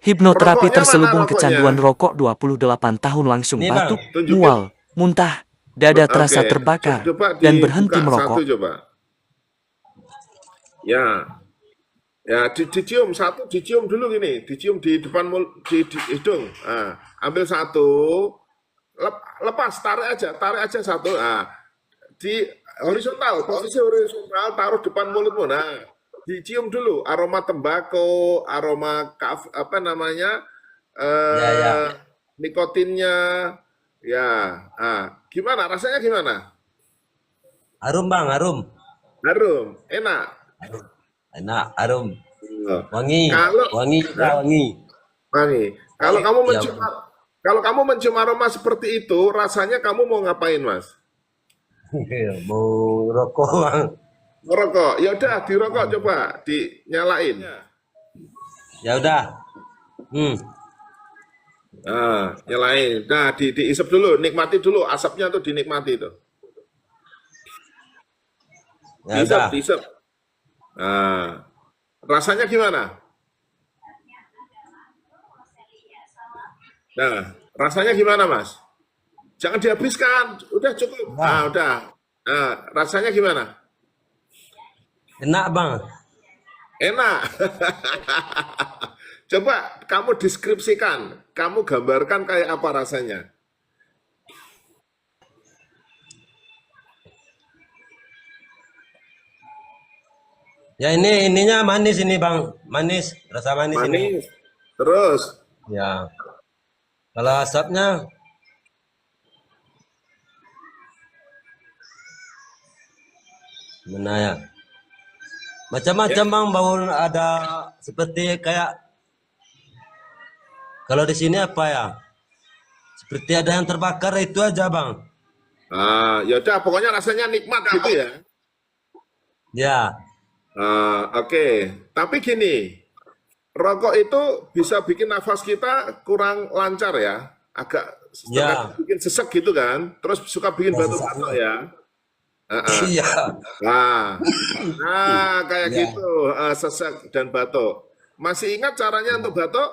Hipnoterapi Rokoknya mana terselubung rokoknya? kecanduan rokok 28 tahun langsung Nih bang, batuk, Tunjukin. mual, muntah, dada terasa Oke, terbakar, coba dan berhenti dibuka satu merokok. coba. Ya, ya dicium satu, dicium dulu gini, dicium di depan di hidung. Nah, ambil satu, lepas, tarik aja satu. Nah, di horizontal, posisi horizontal, taruh depan mulutmu. Nah, dicium dulu aroma tembakau, aroma apa namanya, ya ya, eh, nikotinnya, ya. Nah, gimana? Rasanya gimana? harum bang, harum, Harum, enak. harum, enak, harum, Oh. wangi, Kalau, wangi, ya, hah? wangi. Wangi. Kalau Wangi. kamu Ya mencium, bang. kalau kamu mencium aroma seperti itu, rasanya kamu mau ngapain, Mas? Mau rokok bang. Merokok. Ya udah, dirokok coba, dinyalain. Ya udah, Nah, nyalain. Nah, diisep dulu, nikmati dulu asapnya tuh dinikmati tuh. ya Diisep, udah, diisep. Nah, rasanya gimana? Nah, rasanya gimana, Mas? Jangan dihabiskan. Udah cukup. udah, Ah, udah. Nah, rasanya gimana? enak bang. Enak. Coba kamu deskripsikan, kamu gambarkan kayak apa rasanya. Ya ininya manis ini bang, manis, rasa manis ini. Manis. Terus, Ya, kalau asapnya, mana ya? Macam-macam ya, bang, bau ada seperti kayak kalau di sini apa ya? Seperti ada yang terbakar itu aja bang. ya udah, pokoknya rasanya nikmat gitu ya. Ya, Oke. Tapi gini, rokok itu bisa bikin nafas kita kurang lancar ya. Agak ya, terkadang bikin sesek gitu kan. Terus suka bikin ya batuk-batuk sesaknya. ya. Heeh. Iya, Nah, kayak ya. gitu, sesek dan batuk. Masih ingat caranya untuk batuk?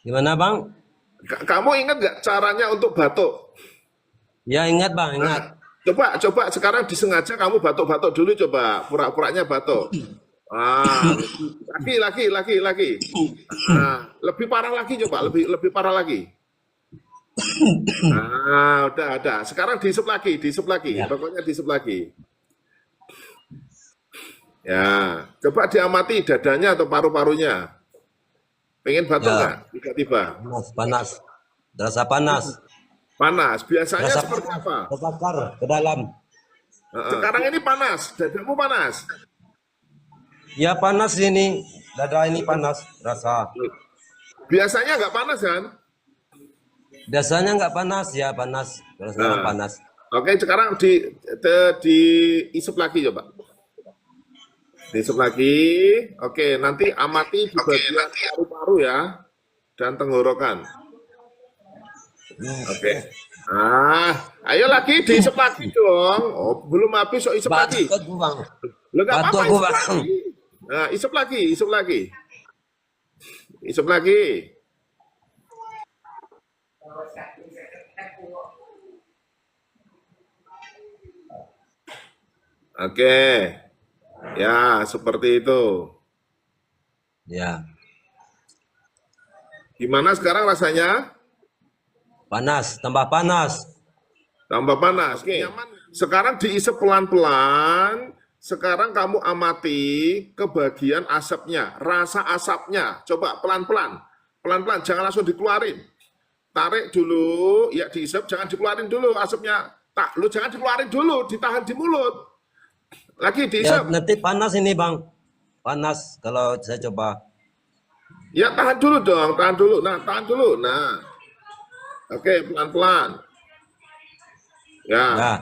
Gimana bang? Kamu ingat nggak caranya untuk batuk? Ya ingat bang, ingat. Coba sekarang disengaja kamu batuk-batuk dulu coba, pura-puranya batuk. Lagi. Lebih parah lagi coba, lebih parah lagi. Udah. Sekarang diisep lagi, Ya, rokoknya diisep lagi. Ya, coba diamati dadanya atau paru-parunya. Pengen batuk nggak? ya, Tiba-tiba. panas, panas, terasa panas, Panas. Biasanya terasa seperti panas, apa? terbakar ke dalam. Sekarang ini panas, dadamu panas. Ya panas ini, dada ini panas, rasa. Biasanya nggak panas kan? Biasanya nggak panas, ya panas. Kalau sekarang Nah, panas. oke sekarang diisep lagi coba. Diisep lagi. Oke, nanti amati di bagian paru-paru ya dan tenggorokan. Oke. Ayo lagi diisep lagi dong. Oh, belum habis, so isep lagi. Batuk aku bang, Lo nggak batuk apa-apa, aku isep bang. lagi. Nah, isep lagi, isep lagi. Isep lagi. Oke. Ya, seperti itu. Ya, Gimana sekarang rasanya? panas, tambah panas. Tambah panas. Oke. Sekarang diisep pelan-pelan. Sekarang kamu amati ke bagian asapnya, rasa asapnya. Coba pelan-pelan. Pelan-pelan, jangan langsung dikeluarin. Tarik dulu, ya diisep, jangan dikeluarin dulu asapnya. Lu jangan dikeluarin dulu, ditahan di mulut. Lagi Ya diisep. nanti panas ini bang, panas kalau saya coba. Ya tahan dulu dong, tahan dulu. Nah, tahan dulu. Nah, oke, pelan-pelan. Ya. Ya,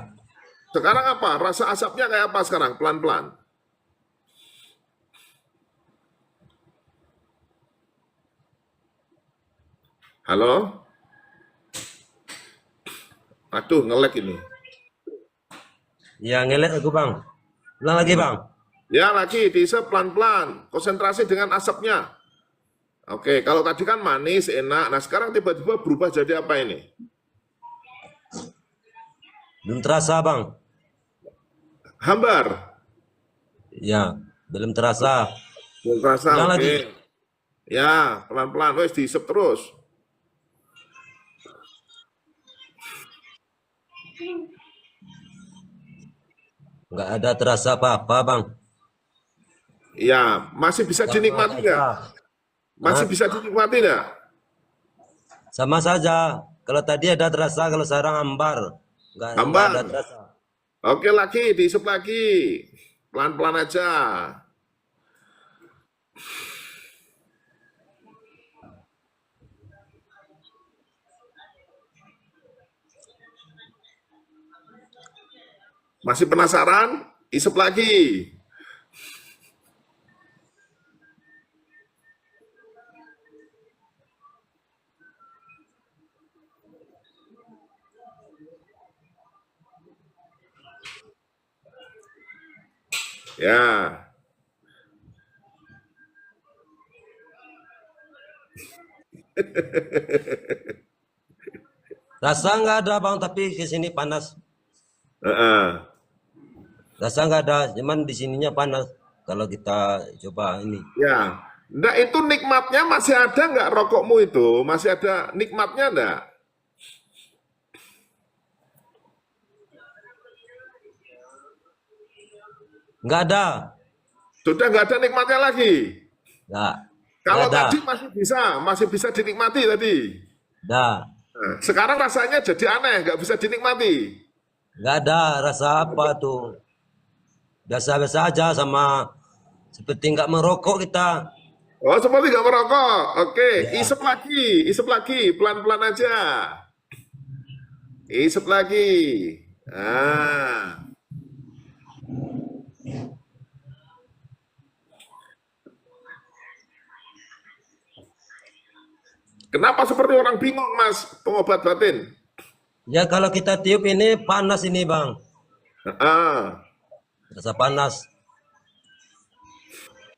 Sekarang apa? Rasa asapnya kayak apa sekarang? Pelan-pelan. Halo? Aduh, ngelek ini. ya ngelet aku bang. Ulang lagi bang. Ya, lagi diisep pelan-pelan. Konsentrasi dengan asapnya. Oke, kalau tadi kan manis, enak. Nah, sekarang tiba-tiba berubah jadi apa ini? Belum terasa bang. Hambar. Ya, belum terasa. Belum terasa, Ulang oke. lagi. Ya, pelan-pelan. Wes, diisep terus. Nggak ada terasa apa-apa bang. Ya, masih bisa Sama dinikmati nggak? saja. Masih Hah? bisa dinikmati nggak? Sama saja. Kalau tadi ada terasa, kalau sekarang hambar. Nggak ada Hambar. terasa. Oke lagi, diisep lagi. Pelan-pelan aja. Masih penasaran? Isep lagi. Ya. Rasa nggak ada bang, tapi ke sini panas. Heeh. Rasa nggak ada, cuman di sininya panas. Kalau kita coba ini. Ya. Nah, itu nikmatnya masih ada nggak rokokmu itu? Masih ada nikmatnya nggak? Nggak ada. Sudah nggak ada nikmatnya lagi. Nggak Kalau ada. tadi masih bisa dinikmati tadi. Nggak. Nah, sekarang rasanya jadi aneh, nggak bisa dinikmati. Nggak ada rasa apa tuh. Biasa-biasa aja sama seperti nggak merokok kita. Oh, seperti nggak merokok. Oke, Ya. isep lagi, pelan-pelan aja. Isep lagi. Ah, kenapa seperti orang bingung, Mas, pengobat batin? Ya kalau kita tiup ini panas ini bang. Ah, Rasa panas.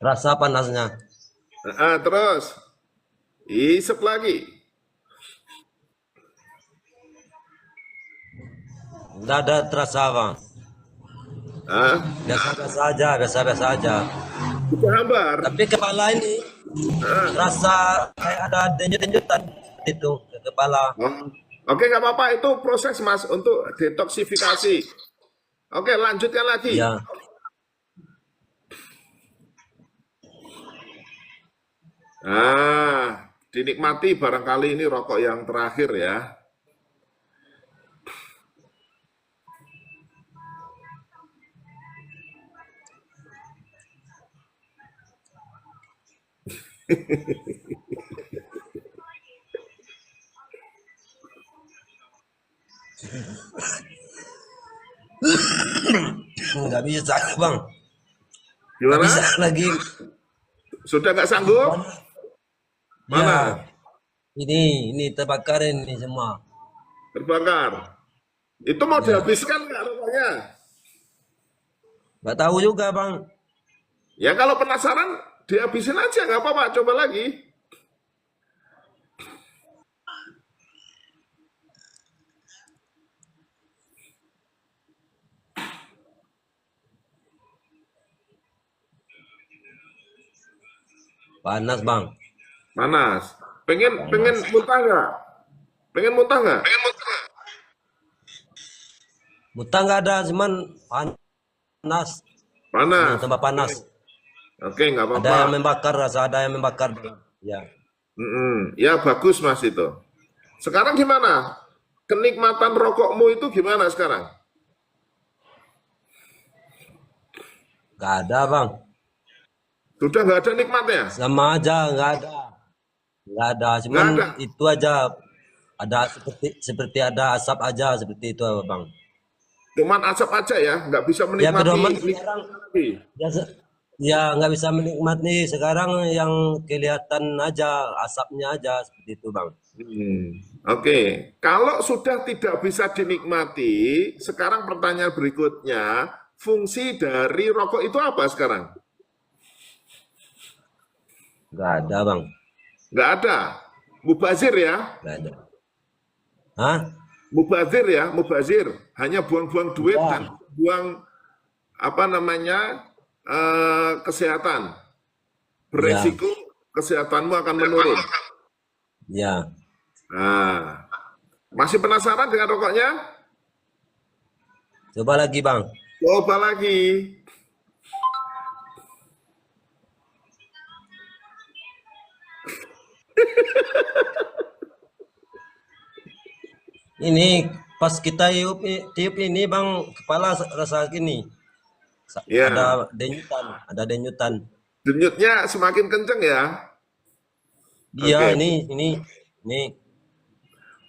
Rasa panasnya. terus isep lagi. Nggak ada terasa bang. Ah, Biasa-biasa aja, biasa-biasa aja. itu hambar. Tapi kepala ini rasa kayak ada denyut-denyutan itu ke kepala. Oh, oke, nggak apa-apa. Itu proses, Mas, untuk detoksifikasi. Oke, lanjutkan lagi. Ya, Dinikmati barangkali ini rokok yang terakhir ya. nggak bisa bang. Nggak bisa Gimana? lagi. Sudah nggak sanggup? Ya, Mana? ini terbakar ini semua. Terbakar. Itu mau Ya, dihabiskan nggak rokoknya? nggak tahu juga bang. Ya kalau penasaran, dihabisin aja, nggak apa-apa. Coba lagi. Panas bang. Panas. Pengen Panas. muntah nggak? Pengen muntah nggak? Muntah nggak ada, cuman panas. Ini Panas. tambah panas. Oke, nggak Ada apa-apa. yang membakar, rasa ada yang membakar. Ya, Ya bagus Mas itu. Sekarang gimana? Kenikmatan rokokmu itu gimana sekarang? nggak ada bang. Sudah nggak ada nikmatnya? Sama aja, nggak ada. Nggak Cuman ada. itu aja. Ada seperti ada asap aja seperti itu bang. Cuman asap aja ya, nggak bisa Ya menikmati pedoman sekarang nikmati. ya, ya nggak bisa menikmati sekarang yang kelihatan aja asapnya aja seperti itu bang. Oke, kalau sudah tidak bisa dinikmati, sekarang pertanyaan berikutnya, fungsi dari rokok itu apa sekarang? Nggak ada bang. Nggak ada. Mubazir ya. Nggak ada. Hah? Mubazir ya, mubazir. Hanya buang-buang duit Ya. dan buang apa namanya kesehatan. Beresiko kesehatanmu akan menurun. Ya. Nah, masih penasaran dengan rokoknya? Coba lagi bang. Coba lagi. Ini pas kita tiup ini bang, kepala rasa gini. Ya, Ada denyutan, ada denyutan. denyutnya semakin kenceng ya. Iya, Oke. ini.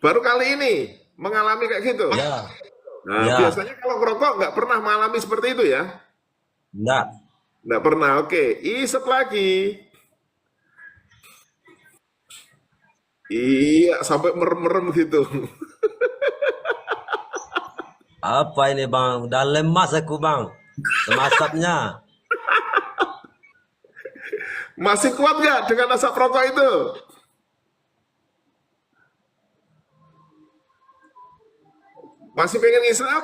Baru kali ini mengalami kayak gitu. Ya, Nah, ya, biasanya kalau ngerokok nggak pernah mengalami seperti itu ya? enggak. Nggak pernah. Oke, isep lagi. Iya, sampai merem-merem gitu. Apa ini bang? Udah lemas aku bang. Sama asapnya. Masih kuat nggak dengan asap rokok itu? Masih pengen isap?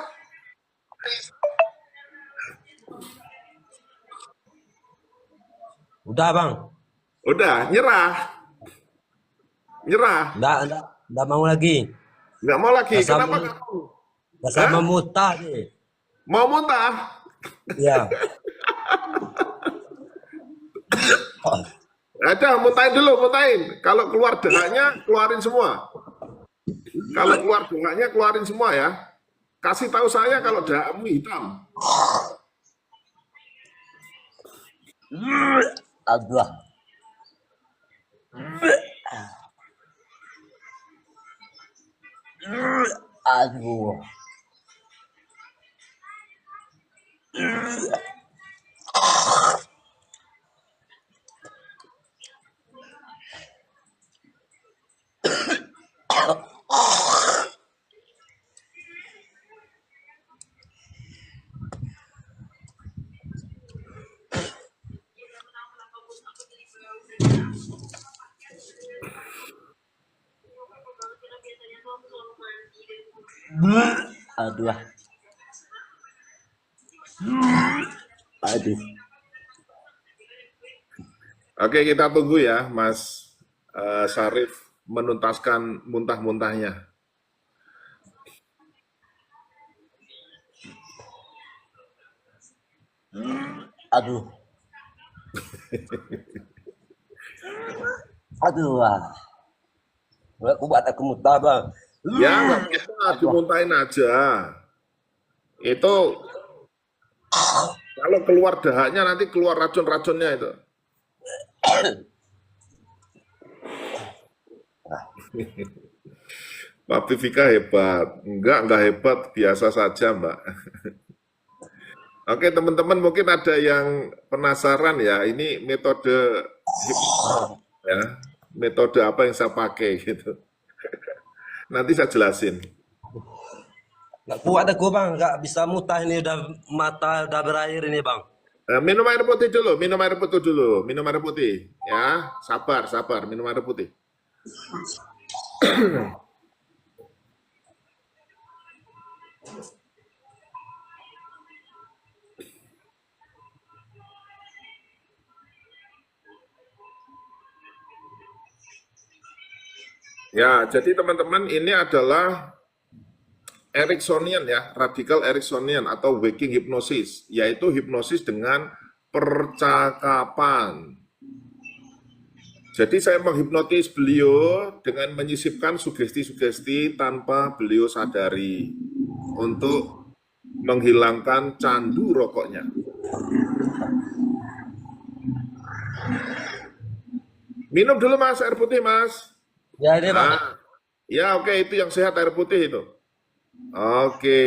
Udah bang. Udah, nyerah. Nyerah. Enggak mau lagi. Nggak mau lagi. Rasa, Kenapa nggak mau? rasa Hah? memuntah nih. Mau muntah? Ya. Ada, muntahin dulu, muntahin. Kalau keluar dahaknya, keluarin semua. Kalau keluar dahaknya, keluarin semua ya. Kasih tahu saya kalau dahakmu hitam. Aduh. Aduh. Aduh. Aduh. Oke, kita tunggu ya, Mas Syarif menuntaskan muntah-muntahnya. Aduh. Aduh. Aku buat aku muntah bang. Ya, nggak apa-apa, dimuntahin aja. Itu kalau keluar dahaknya nanti keluar racun-racunnya itu. Mbak Vivika hebat. Enggak hebat, biasa saja, Mbak. Oke, teman-teman mungkin ada yang penasaran ya, ini metode ya, metode apa yang saya pakai gitu. Nanti saya jelasin. Gak kuat aku bang, gak bisa muntah ini udah mata udah berair ini bang. Minum air putih dulu, minum air putih dulu, minum air putih. Ya, sabar, sabar, minum air putih. Ya, jadi teman-teman ini adalah Ericksonian ya, radikal Ericksonian atau waking hypnosis, yaitu hipnosis dengan percakapan. Jadi saya menghipnotis beliau dengan menyisipkan sugesti-sugesti tanpa beliau sadari untuk menghilangkan candu rokoknya. Minum dulu mas, air putih mas. Ya ini bang. Nah, ya oke, itu yang sehat air putih itu. Oke,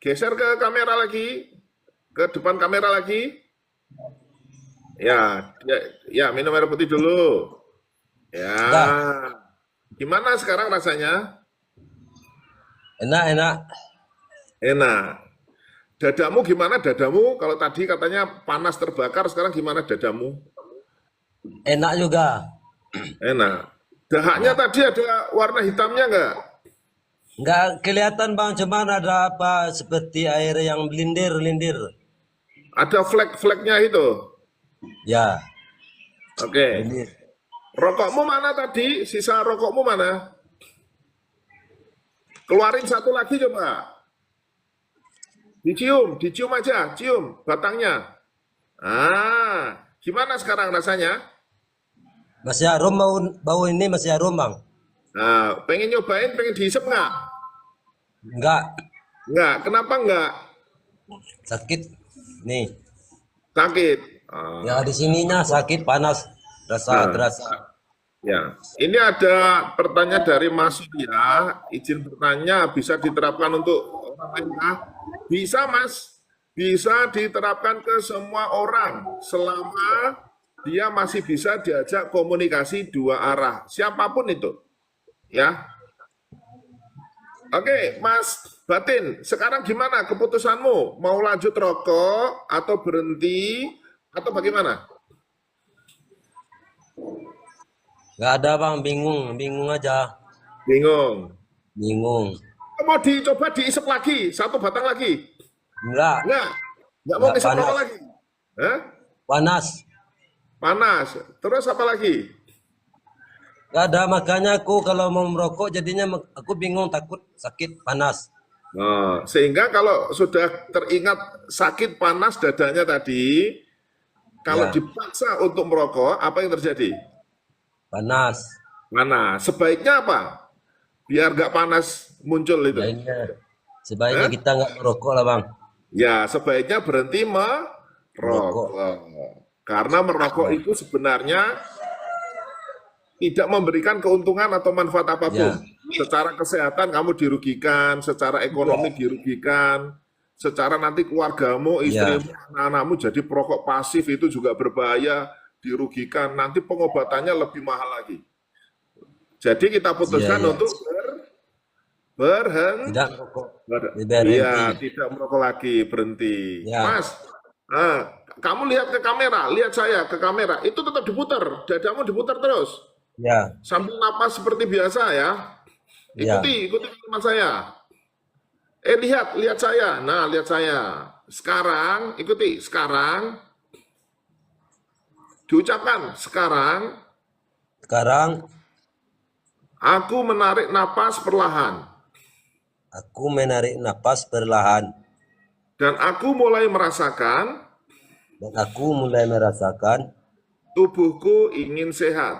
geser ke kamera lagi, ke depan kamera lagi. Ya, minum air putih dulu. Ya, Udah. gimana sekarang rasanya? Enak. Enak. Dadamu gimana dadamu? Kalau tadi katanya panas terbakar, sekarang gimana dadamu? Enak juga. Enak. Dahaknya tadi ada warna hitamnya nggak? Nggak kelihatan bang, cuman ada apa seperti air yang melindir-lindir. Ada flek-fleknya itu. Ya, Oke. lindir. Rokokmu mana tadi? Sisa rokokmu mana? Keluarin satu lagi coba. Dicium aja, cium batangnya. Gimana sekarang rasanya? Masih harum bau ini masih harum bang. Nah, pengen nyobain, pengen dihisap nggak? Enggak, Nggak, kenapa nggak? sakit. Nih, Sakit. ya di sininya sakit panas, rasa Nah, terasa. ya. Ini ada pertanyaan dari Mas Surya. Izin bertanya, bisa diterapkan untuk orang lain kah? Bisa, Mas. Bisa diterapkan ke semua orang selama dia masih bisa diajak komunikasi dua arah, siapapun itu. Ya. Oke, Mas Batin, sekarang gimana keputusanmu? Mau lanjut rokok atau berhenti atau bagaimana? Nggak ada bang, bingung, bingung aja, Bingung. bingung. Mau dicoba diisep lagi, satu batang lagi? Enggak, Enggak mau enggak ngisep rokok panas, lagi? Hah? panas. Panas. Terus apa lagi? Nggak ada, makanya aku kalau mau merokok jadinya aku bingung, takut sakit panas. Nah, sehingga kalau sudah teringat sakit panas dadanya tadi, kalau Ya, dipaksa untuk merokok, apa yang terjadi? panas. Mana? Sebaiknya apa? Biar nggak panas muncul itu. Sebaiknya Hah? kita nggak merokok lah bang. Ya, sebaiknya berhenti Merokok. merokok. Karena merokok Ya, itu sebenarnya tidak memberikan keuntungan atau manfaat apapun. ya, Secara kesehatan kamu dirugikan, secara ekonomi dirugikan, secara nanti keluargamu, ya, istrimu, anak-anakmu jadi perokok pasif itu juga berbahaya, dirugikan. Nanti pengobatannya lebih mahal lagi. Jadi kita ya, putuskan ya. untuk berhenti. Tidak merokok. Berhenti. Iya, tidak merokok lagi, berhenti. Ya, Mas, kamu lihat ke kamera, lihat saya ke kamera, itu tetap diputar, dadamu diputar terus. ya, Sambil napas seperti biasa ya. ya. Ikuti kalimat saya. Lihat saya. Nah, lihat saya. Sekarang, ikuti. Sekarang, diucapkan. Sekarang, Sekarang aku menarik napas perlahan. aku menarik napas perlahan Dan aku mulai merasakan dan aku mulai merasakan tubuhku ingin sehat.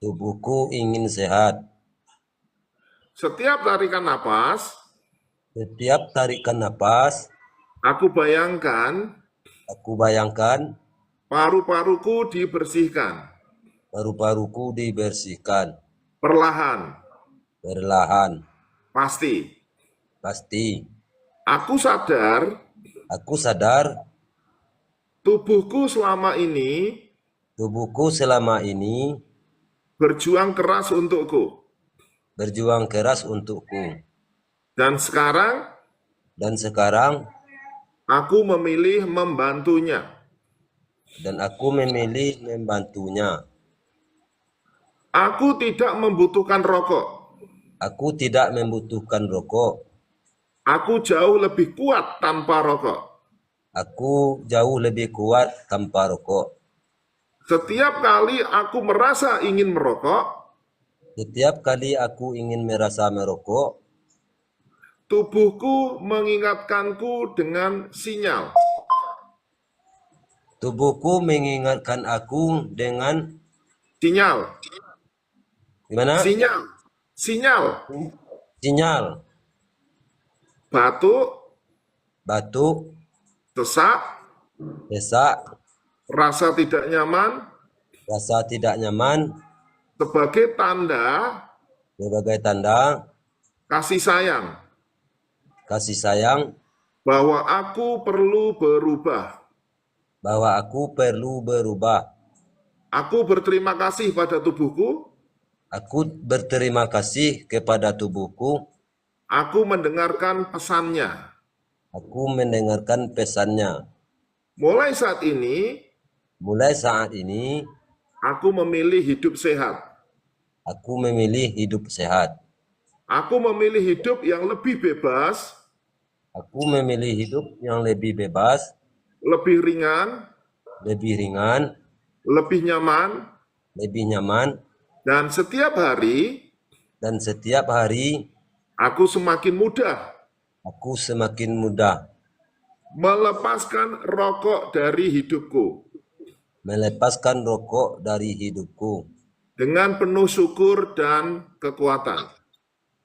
tubuhku ingin sehat. Setiap tarikan napas, Setiap tarikan napas, aku bayangkan aku bayangkan paru-paruku dibersihkan. paru-paruku dibersihkan Perlahan, perlahan. pasti. Pasti Aku sadar aku sadar tubuhku selama ini tubuhku selama ini berjuang keras untukku. berjuang keras untukku. Dan sekarang aku memilih membantunya. Dan aku memilih membantunya. Aku tidak membutuhkan rokok. Aku tidak membutuhkan rokok. Aku jauh lebih kuat tanpa rokok. Aku jauh lebih kuat tanpa rokok. Setiap kali aku merasa ingin merokok, Setiap kali aku ingin merasa merokok, tubuhku mengingatkanku dengan sinyal. tubuhku mengingatkan aku dengan Sinyal. gimana? Sinyal. Sinyal. Sinyal. Batuk, Batuk, sesak, sesak, rasa tidak nyaman rasa tidak nyaman sebagai tanda sebagai tanda kasih sayang kasih sayang bahwa aku perlu berubah. bahwa aku perlu berubah. Aku berterima kasih pada tubuhku. Aku berterima kasih kepada tubuhku. Aku mendengarkan pesannya. Aku mendengarkan pesannya. Mulai saat ini, Aku memilih aku memilih hidup sehat. Aku memilih hidup sehat. Aku memilih hidup yang lebih bebas, Aku memilih hidup yang lebih bebas, lebih ringan, lebih ringan, lebih nyaman, lebih nyaman, dan setiap hari dan setiap hari aku semakin mudah aku semakin mudah melepaskan rokok dari hidupku melepaskan rokok dari hidupku dengan penuh syukur dan kekuatan.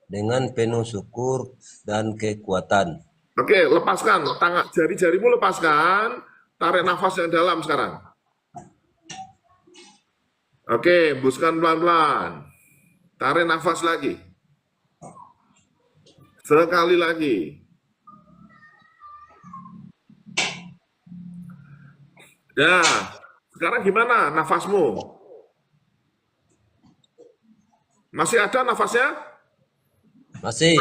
dengan penuh syukur dan kekuatan. Oke, lepaskan tangan jari-jarimu, lepaskan, tarik nafas yang dalam sekarang. Oke, hembuskan pelan-pelan. Tarik nafas lagi. Sekali lagi. Ya, sekarang gimana nafasmu? Masih ada nafasnya? Masih?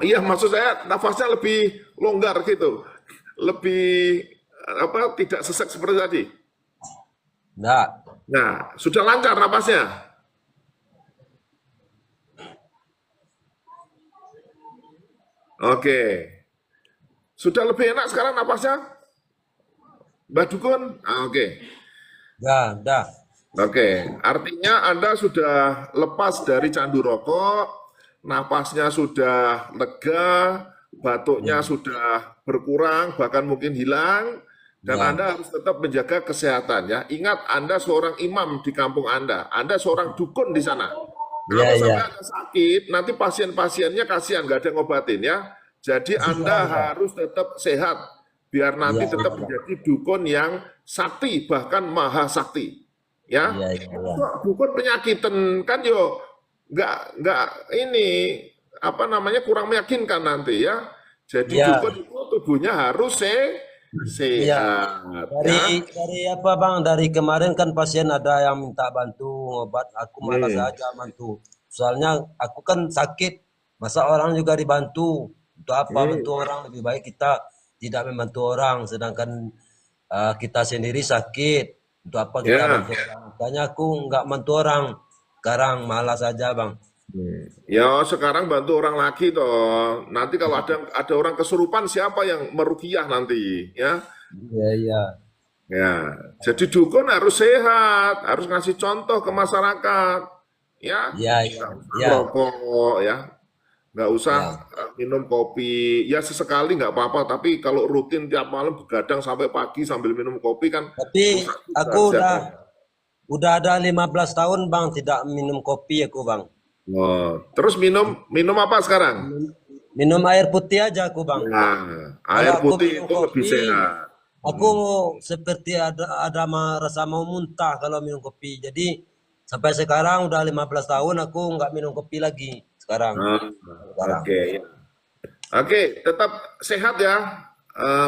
Iya, maksud saya nafasnya lebih longgar gitu. Lebih tidak sesek seperti tadi. Enggak. Nah, sudah lancar nafasnya? Oke. Sudah lebih enak sekarang nafasnya? Mbak Dukun? Oke. Dah. Oke, artinya Anda sudah lepas dari candu rokok, napasnya sudah lega, batuknya sudah berkurang, bahkan mungkin hilang, dan Ya. Anda harus tetap menjaga kesehatan ya. Ingat, Anda seorang imam di kampung Anda seorang dukun di sana. Kalau Ya, sampai ya. Anda sakit, nanti pasien-pasiennya kasihan, nggak ada yang ngobatin ya. Jadi Anda harus tetap sehat, biar nanti Ya, tetap menjadi dukun yang sakti, bahkan maha sakti. Ya, Ya. kok dukun penyakitan kan yo nggak ini kurang meyakinkan nanti ya. Jadi Ya. dukun itu tubuhnya harus Ya. sehat Dari apa Bang? Dari kemarin kan pasien ada yang minta bantu obat, aku malas Hmm. aja bantu. Soalnya aku kan sakit, masa orang juga dibantu. Untuk apa Hmm. bantu orang? Lebih baik kita tidak membantu orang, sedangkan kita sendiri sakit. Untuk apa kita Ya. bantu orang? Makanya aku nggak bantu orang. Sekarang malas aja Bang. Ya, sekarang bantu orang lagi toh. Nanti kalau ada orang kesurupan, siapa yang meruqyah nanti ya? Iya, iya. Ya, jadi dukun harus sehat, harus ngasih contoh ke masyarakat, ya. Iya, iya. Nggak usah Iya. merokok, ya. Nggak usah Ya. minum kopi. Ya sesekali nggak apa-apa, tapi kalau rutin tiap malam begadang sampai pagi sambil minum kopi kan Tapi rusak aku juga kesehatan. udah ada 15 tahun Bang tidak minum kopi aku Bang. Oh, terus minum apa sekarang? Minum air putih aja aku Bang. Nah, Kalau air aku putih minum itu lebih kopi, sehat. aku seperti rasa mau muntah kalau minum kopi. Jadi sampai sekarang udah 15 tahun aku nggak minum kopi lagi sekarang. Nah, Sekarang. oke. Oke, tetap sehat ya,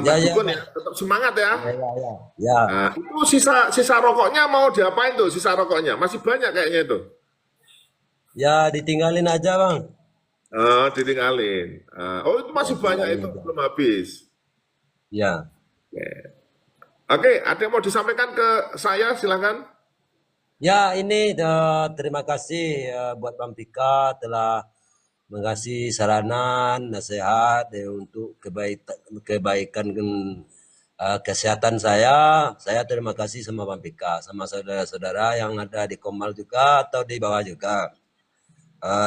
Ya, Mas ya, Dukun ya. Bang. Tetap semangat ya. Ya, ya, ya. Ya, Nah, itu sisa rokoknya mau diapain tuh? Sisa rokoknya masih banyak kayaknya itu. ya ditinggalin aja Bang. Oh, ditinggalin. Oh, itu Ya, masih banyak tinggalin itu aja. belum habis. Ya. Oke, ada yang mau disampaikan ke saya? Silakan. Ya, ini terima kasih buat Bang Pika telah mengasih saranan, nasihat untuk kebaikan kesehatan saya. Saya terima kasih sama Bang Pika, sama saudara-saudara yang ada di Komal juga atau di bawah juga.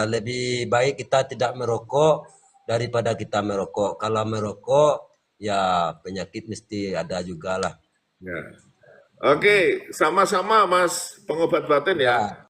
Lebih baik kita tidak merokok daripada kita merokok. Kalau merokok, ya penyakit mesti ada juga lah. Ya. Oke, sama-sama Mas pengobat batin ya. Ya.